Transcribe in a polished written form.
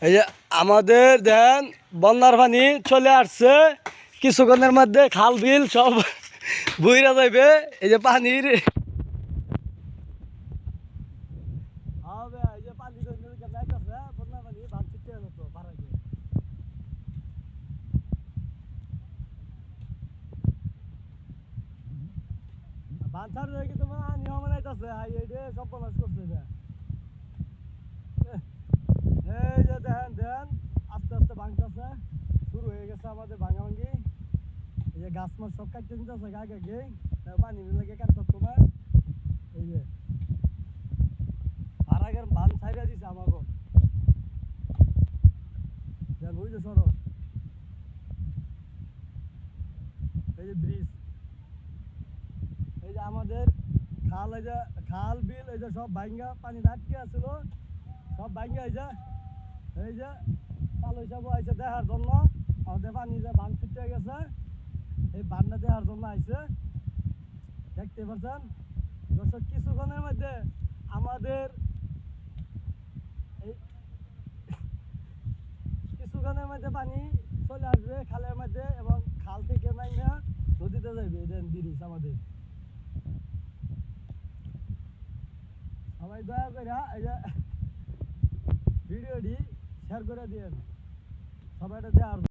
এই যে আমাদের দেন বন্যার পানি চলে আসছে কিছুক্ষণের মধ্যে খাল বিল সব বইরা যাইবে এই যে পানির বাঁচার জায়গা তোমার নিয়ম বানাইতেছে সব বনাস করছে এই যে দেখেন দেন আস্তে আস্তে ভাঙতেছে শুরু হয়ে গেছে আমাদের ভাঙাভাঙি এই যে গাছ মাছ সব কাটতে নিতেছে আগে আগে পানি লেগে কাটতে তোমার এই যে আর আগের বান ছাইরা দিছে আমাকে দেন ওই যে সড়ক এই যে ব্রিজ এই যে আমাদের খাল এই যে খাল বিল এই যে সব ভাঙ্গা পানি আটকে আছিল সব ভাঙ্গা এই যে চালু হিসাবে আইসে দেখার জন্য আমাদের পানি যে বান ছুটে গেছে এই বানটা দেখার জন্য আইসে দেখতে পাচ্ছেন দর্শক কিছুক্ষণের মধ্যে আমাদের এই কিছুক্ষণের মধ্যে পানি চলে আসবে খালের মধ্যে এবং খাল থেকে নাইমা নদীতে যাইবে দেন ব্রিজ আমাদের সবাই দয়া করে এই যে ভিডিওটি শেয়ার করে দিয়েন সবাই এটা দেওয়ার